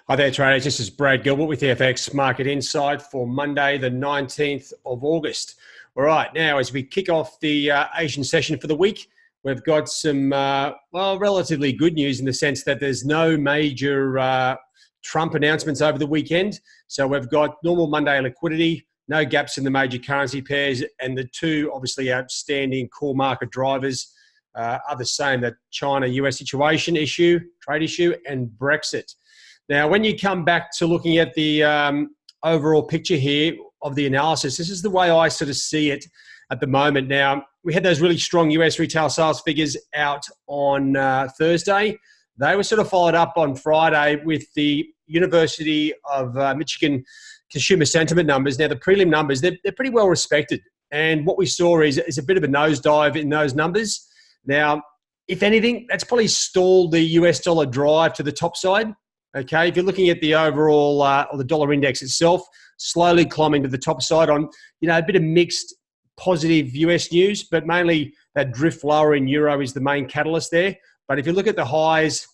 Hi there, traders. This is Brad Gilbert with FX Market Insight for Monday, the 19th of August. All right, now as we kick off the Asian session for the week, we've got some, relatively good news in the sense that there's no major Trump announcements over the weekend. So we've got normal Monday liquidity, no gaps in the major currency pairs, and the two obviously outstanding core market drivers are the same, that China-US situation issue, trade issue, and Brexit. Now, when you come back to looking at the overall picture here of the analysis, this is the way I sort of see it at the moment. Now, we had those really strong US retail sales figures out on Thursday. They were sort of followed up on Friday with the University of Michigan consumer sentiment numbers. Now, the prelim numbers, they're pretty well respected. And what we saw is a bit of a nosedive in those numbers. Now, if anything, that's probably stalled the US dollar drive to the top side. Okay, if you're looking at the overall or the dollar index itself, slowly climbing to the top side on, a bit of mixed positive US news, but mainly that drift lower in euro is the main catalyst there. But if you look at the highs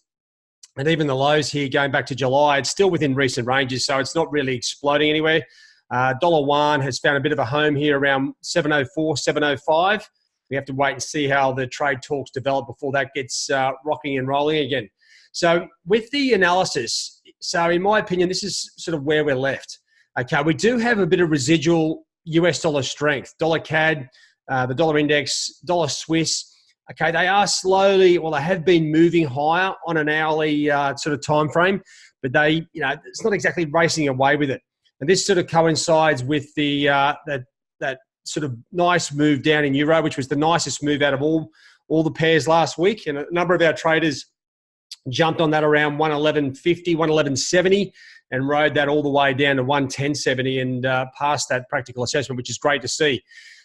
and even the lows here going back to July, it's still within recent ranges, so it's not really exploding anywhere. Dollar one has found a bit of a home here around 704, 705. We have to wait and see how the trade talks develop before that gets rocking and rolling again. So with the analysis, so in my opinion, this is sort of where we're left. Okay, we do have a bit of residual US dollar strength. Dollar CAD, the dollar index, dollar Swiss. Okay, they are slowly, they have been moving higher on an hourly sort of time frame, but they, it's not exactly racing away with it. And this sort of coincides with the that sort of nice move down in euro, which was the nicest move out of all the pairs last week. And a number of our traders jumped on that around 111.50, 111.70 and rode that all the way down to 110.70 and passed that practical assessment, which is great to see.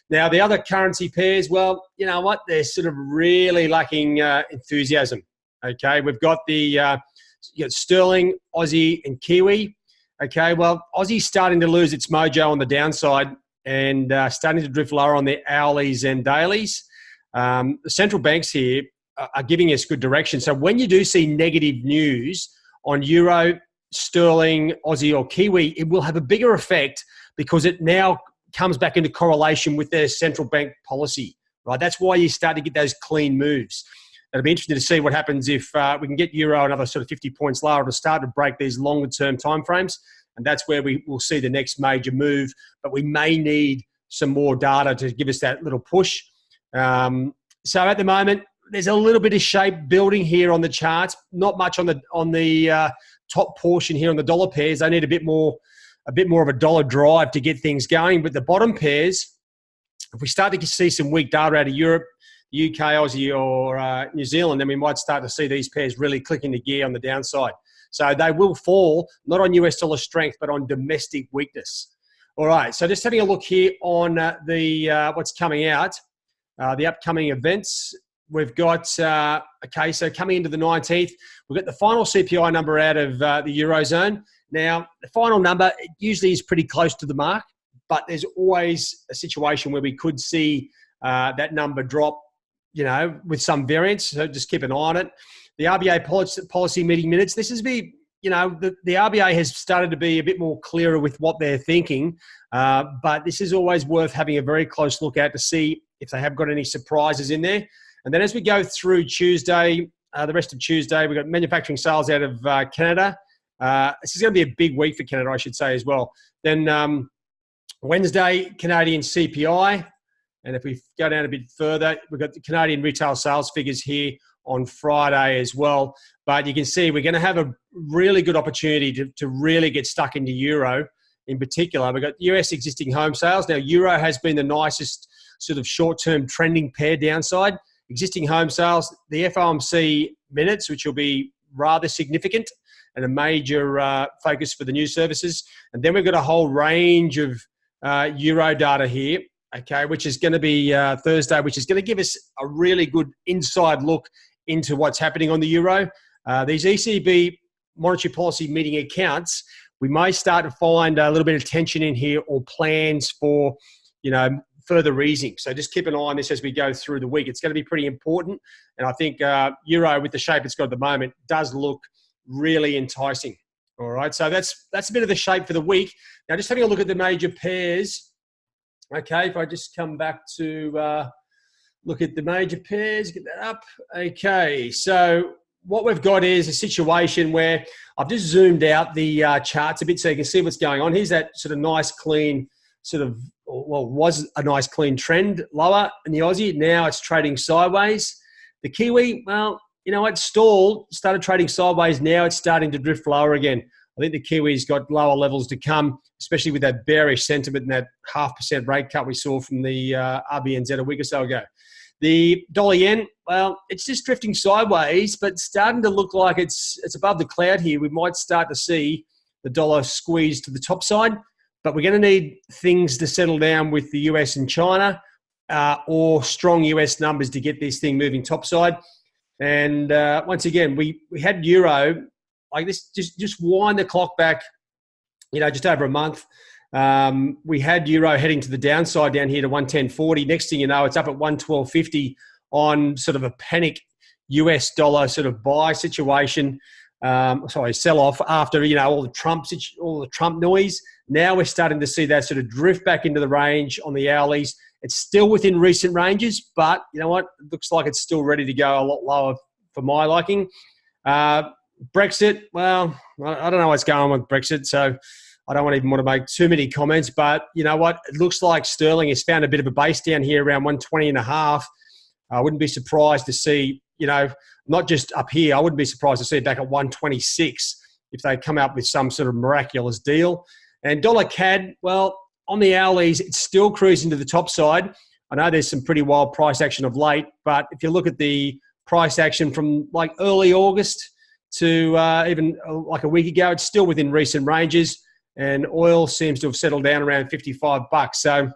Now, the other currency pairs, well, you know what? They're sort of really lacking enthusiasm. Okay, we've got the sterling, Aussie and Kiwi. Okay, well, Aussie's starting to lose its mojo on the downside and starting to drift lower on the hourlies and dailies. The central banks here are giving us good direction. So when you do see negative news on euro, sterling, Aussie or Kiwi, it will have a bigger effect because it now comes back into correlation with their central bank policy, right? That's why you start to get those clean moves. It'll be interesting to see what happens if we can get euro another sort of 50 points lower to start to break these longer term timeframes. And that's where we will see the next major move. But we may need some more data to give us that little push. So at the moment, there's a little bit of shape building here on the charts. Not much on the top portion here on the dollar pairs. They need a bit more of a dollar drive to get things going. But the bottom pairs, if we start to see some weak data out of Europe, the UK, Aussie, or New Zealand, then we might start to see these pairs really click into gear on the downside. So they will fall not on US dollar strength, but on domestic weakness. All right. So just having a look here on what's coming out, the upcoming events. We've got, so coming into the 19th, we've got the final CPI number out of the Eurozone. Now, the final number usually is pretty close to the mark, but there's always a situation where we could see that number drop, with some variance. So just keep an eye on it. The RBA policy meeting minutes, this is the RBA has started to be a bit more clearer with what they're thinking, but this is always worth having a very close look at to see if they have got any surprises in there. And then as we go through Tuesday, the rest of Tuesday, we've got manufacturing sales out of Canada. This is going to be a big week for Canada, I should say, as well. Then Wednesday, Canadian CPI. And if we go down a bit further, we've got the Canadian retail sales figures here on Friday as well. But you can see we're going to have a really good opportunity to really get stuck into euro in particular. We've got US existing home sales. Now, euro has been the nicest sort of short-term trending pair downside. Existing home sales, the FOMC minutes, which will be rather significant and a major focus for the news services. And then we've got a whole range of euro data here, okay, which is going to be Thursday, which is going to give us a really good inside look into what's happening on the euro. These ECB monetary policy meeting accounts, we may start to find a little bit of tension in here or plans for, further easing. So just keep an eye on this as we go through the week. It's going to be pretty important. And I think euro, with the shape it's got at the moment, does look really enticing. All right, so that's a bit of the shape for the week. Now, just having a look at the major pairs. Okay, if I just come back to look at the major pairs, get that up. Okay, so what we've got is a situation where I've just zoomed out the charts a bit so you can see what's going on. Here's that sort of nice, clean was a nice, clean trend lower in the Aussie. Now it's trading sideways. The Kiwi, well, you know what, stalled, started trading sideways. Now it's starting to drift lower again. I think the Kiwi's got lower levels to come, especially with that bearish sentiment and that 0.5% rate cut we saw from the RBNZ a week or so ago. The dollar yen, well, it's just drifting sideways, but starting to look like it's above the cloud here. We might start to see the dollar squeeze to the top side, but we're going to need things to settle down with the US and China or strong US numbers to get this thing moving topside. And once again, we had euro like this, just wind the clock back, just over a month. We had euro heading to the downside down here to 110.40. Next thing you know, it's up at 112.50 on sort of a panic US dollar sort of buy situation. Sell off after, all the Trump noise. Now we're starting to see that sort of drift back into the range on the hourlies. It's still within recent ranges, but you know what? It looks like it's still ready to go a lot lower for my liking. Brexit, well, I don't know what's going on with Brexit, so I don't even want to make too many comments, but you know what? It looks like sterling has found a bit of a base down here around 120.5. I wouldn't be surprised to see, not just up here, I wouldn't be surprised to see it back at 126 if they come up with some sort of miraculous deal. And dollar CAD, well, on the hourlies, it's still cruising to the top side. I know there's some pretty wild price action of late, but if you look at the price action from like early August to even like a week ago, it's still within recent ranges. And oil seems to have settled down around $55. So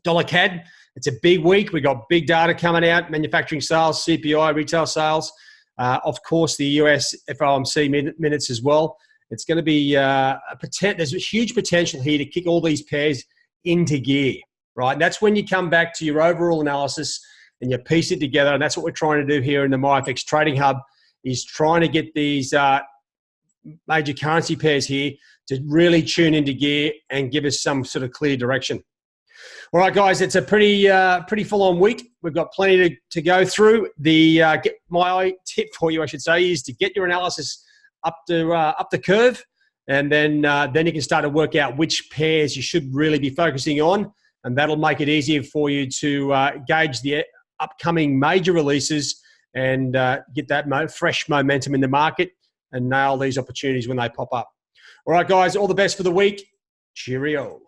dollar CAD, it's a big week. We've got big data coming out, manufacturing sales, CPI, retail sales. Of course, the US FOMC minutes as well. It's going to be there's a huge potential here to kick all these pairs into gear, right? And that's when you come back to your overall analysis and you piece it together. And that's what we're trying to do here in the MyFX Trading Hub, is trying to get these major currency pairs here to really tune into gear and give us some sort of clear direction. All right, guys, it's a pretty full-on week. We've got plenty to go through. My tip for you, I should say, is to get your analysis up the curve, and then you can start to work out which pairs you should really be focusing on, and that'll make it easier for you to gauge the upcoming major releases and get that fresh momentum in the market and nail these opportunities when they pop up. All right, guys, all the best for the week. Cheerio.